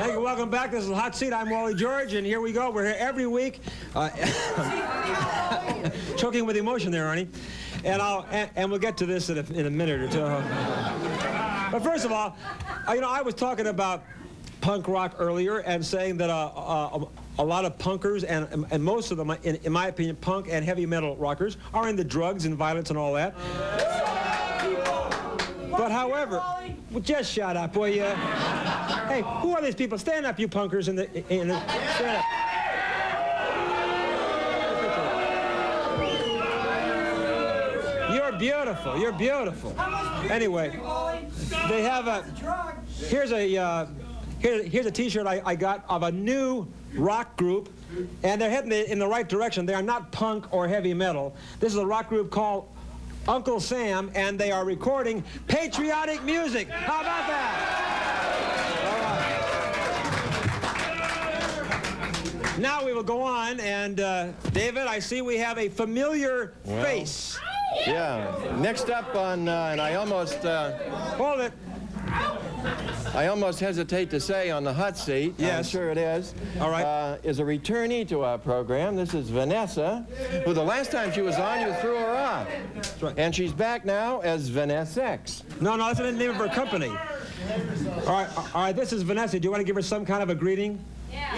Thank you. Welcome back. This is the Hot Seat. I'm Wally George, and here we go. We're here every week. Choking with emotion there, Arnie. And we'll get to this in a minute or two. But first of all, I was talking about punk rock earlier and saying that a lot of punkers and most of them, in my opinion, punk and heavy metal rockers are into drugs and violence and all that. But however, well, just shut up, will you? Hey, who are these people? Stand up, you punkers, stand up. You're beautiful. You're beautiful. Anyway, they have a. Here's a T-shirt I got of a new rock group, and they're heading in the right direction. They are not punk or heavy metal. This is a rock group called Uncle Sam, and they are recording patriotic music. How about that? All right. Now we will go on, and David, I see we have a familiar face. Yeah. Next up on, and I almost... Hold it. I almost hesitate to say on the hot seat, yes. I'm sure it is, all right. Is a returnee to our program. This is Vanessa, who the last time she was on, you threw her off. That's right. And she's back now as Vanessex. No, that's the name of her company. All right, this is Vanessa. Do you want to give her some kind of a greeting? Yeah.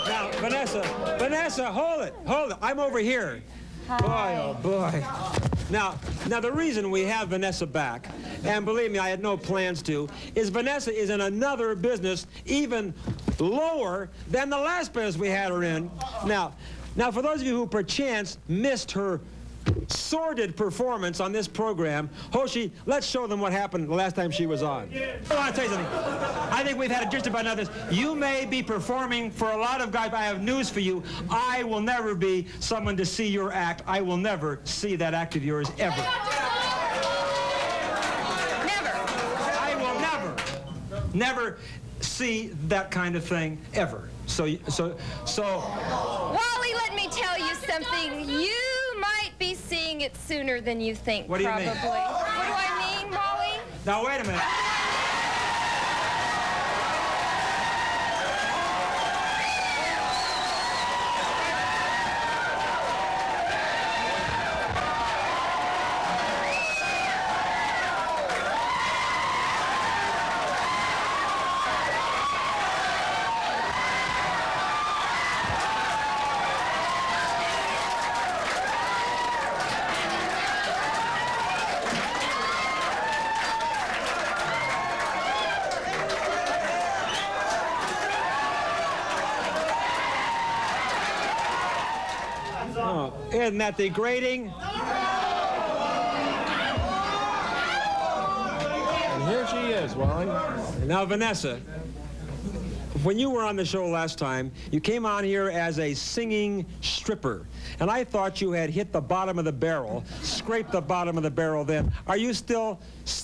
Now, Vanessa, hold it. I'm over here. Hi. Boy, oh boy. Now, the reason we have Vanessa back, and believe me, I had no plans to, is Vanessa is in another business even lower than the last business we had her in. Now, for those of you who perchance missed her sordid performance on this program, Hoshi, let's show them what happened the last time she was on. I want to tell you something. I think we've had just about enough of this. You may be performing for a lot of guys, but I have news for you. I will never be someone to see your act. I will never see that act of yours, ever. Never. I will never see that kind of thing, ever. So. Wally, let me tell you something. You might be seeing it sooner than you think, what do you probably. mean? What do I mean, Wally? Now, wait a minute. Oh, isn't that degrading? And here she is, Wally. Now, Vanessa, when you were on the show last time, you came on here as a singing stripper. And I thought you had hit the bottom of the barrel, scraped the bottom of the barrel then. Are you still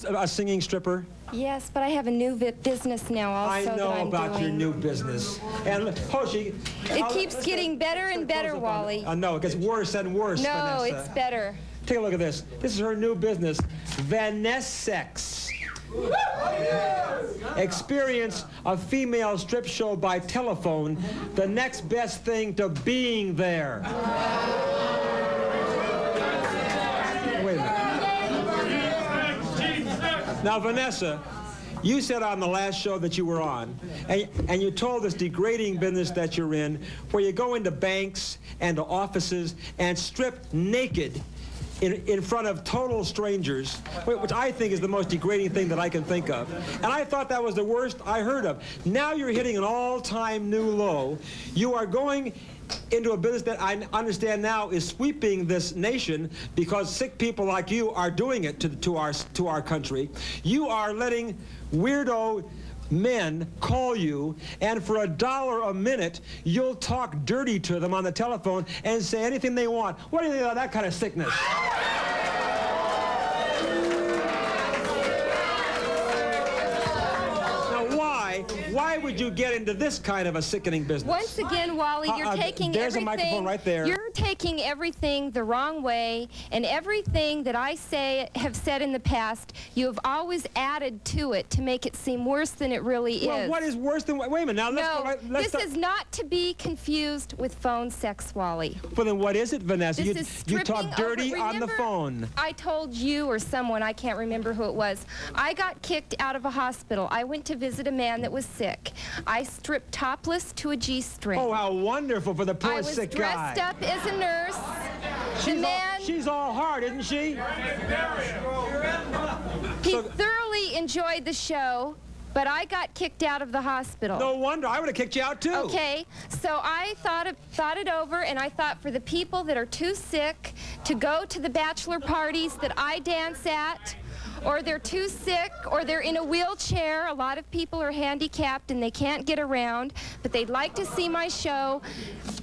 a singing stripper? Yes, but I have a new business now also I know that I'm about doing. your new business. And Hoshi... It keeps getting better and better, Wally. No, it gets worse and worse, No, Vanessa. it's better. Take a look at this. This is her new business, Vanessex. Experience a female strip show by telephone, the next best thing to being there. Wait a minute. Now, Vanessa, you said on the last show that you were on, and you told this degrading business that you're in, where you go into banks and to offices and strip naked in front of total strangers, which I think is the most degrading thing that I can think of. And I thought that was the worst I heard of. Now you're hitting an all-time new low. You are going into a business that I understand now is sweeping this nation because sick people like you are doing it to our country. You are letting weirdo men call you, and for $1 a minute, you'll talk dirty to them on the telephone and say anything they want. What do you think of that kind of sickness? Now, why Why would you get into this kind of a sickening business? Once again, Wally, you're taking there's everything. a microphone right there. You're taking everything the wrong way, and everything that I have said in the past, you have always added to it to make it seem worse than it really is. Well, what is worse than... Wait a minute, now let's this is not to be confused with phone sex, Wally. Well, then what is it, Vanessa? This is you stripping talk dirty over. on the Remember, phone. I told you or someone, I can't remember who it was, I got kicked out of a hospital. I went to visit a man that was sick. I stripped topless to a G-string. Oh, how wonderful for the poor sick guy. I was dressed up as a nurse. She's all hard, isn't she? He thoroughly enjoyed the show, but I got kicked out of the hospital. No wonder. I would have kicked you out, too. Okay, so I thought it over, and I thought for the people that are too sick to go to the bachelor parties that I dance at, or they're too sick, or they're in a wheelchair. A lot of people are handicapped and they can't get around, but they'd like to see my show.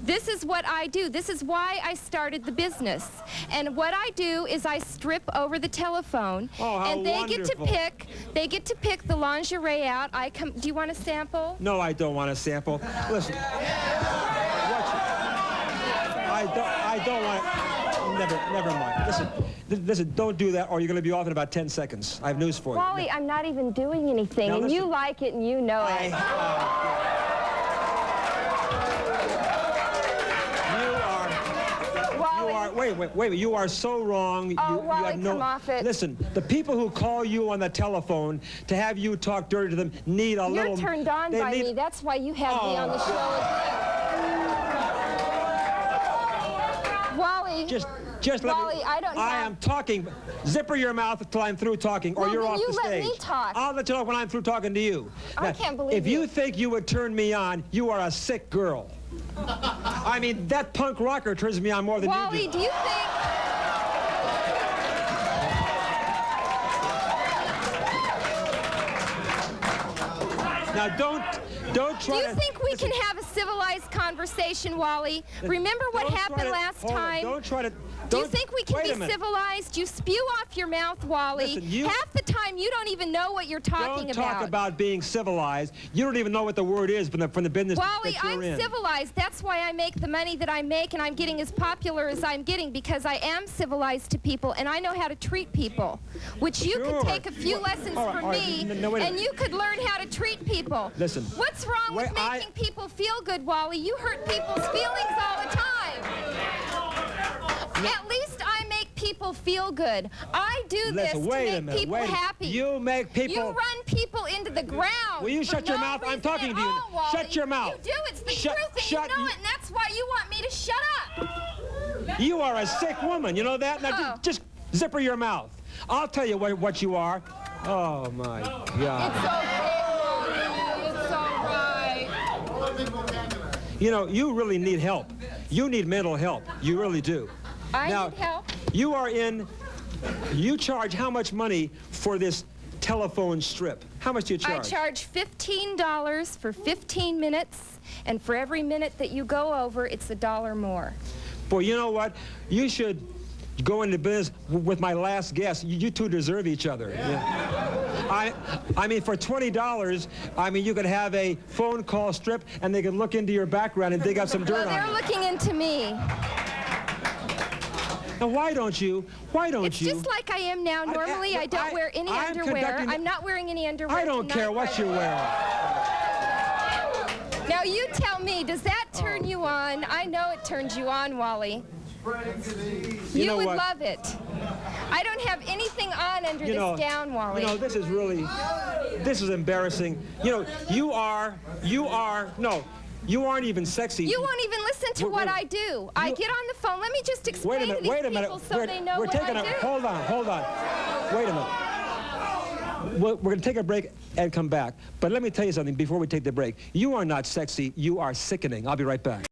This is what I do. This is why I started the business. And what I do is I strip over the telephone, and they get to pick. They get to pick the lingerie out. Do you want a sample? No, I don't want a sample. Listen. I don't want. Never mind. Listen, don't do that, or you're going to be off in about 10 seconds. I have news for you. Wally, I'm not even doing anything, and you like it, and you know it. Wait, you are so wrong. Oh, you Wally, have no, come off it. Listen, the people who call you on the telephone to have you talk dirty to them need a little... You're turned on by me. That's why you have me on the show. Wally. Just let Wally, me... I am talking. Zipper your mouth until I'm through talking, or you're off the stage. You let me talk. I'll let you know when I'm through talking to you. I can't believe If you think you would turn me on, you are a sick girl. I mean, that punk rocker turns me on more than you do. Wally, do you think... Now, don't try to... Do you think we can have a civilized conversation, Wally? Remember what happened last time? Don't try to... Do you think we can be civilized? You spew off your mouth, Wally. Listen, half the time you don't even know what you're talking about. Don't talk about being civilized. You don't even know what the word is from the business Wally, that you're in. I'm civilized. That's why I make the money that I make, and I'm getting as popular as I'm getting, because I am civilized to people, and I know how to treat people, which you could take a few lessons from me, and you could learn how to treat people. Listen. What's wrong with making people feel good, Wally? You hurt people's feelings all the time. At least I make people feel good. I do this to make people happy. You make people... You run people into the ground. Will you shut your mouth? I'm talking to you. Wally. Shut your mouth. You do. It's the truth, and you know it, and that's why you want me to shut up. You are a sick woman. You know that? Now, just zipper your mouth. I'll tell you what you are. Oh, my God. It's okay, Wally. It's all right. You know, you really need help. You need mental help. You really do. I need help. You charge how much money for this telephone strip? How much do you charge? I charge $15 for 15 minutes, and for every minute that you go over, it's $1 more. Boy, you know what? You should go into business with my last guest. You two deserve each other. Yeah. I mean, for $20, I mean, you could have a phone call strip, and they could look into your background and dig up some dirt on you. They're looking into me. Now, why don't you? It's just like I am now. Normally, I don't wear any underwear. I'm not wearing any underwear. I don't care what you're wearing. Now, you tell me, does that turn you on? I know it turns you on, Wally. You would love it. I don't have anything on under this gown, Wally. You know, this is embarrassing. You know, you aren't even sexy. You won't even listen to what I do. I get on the phone. Let me just explain to these people so they know what I do. Hold on. Wait a minute. We're going to take a break and come back. But let me tell you something before we take the break. You are not sexy. You are sickening. I'll be right back.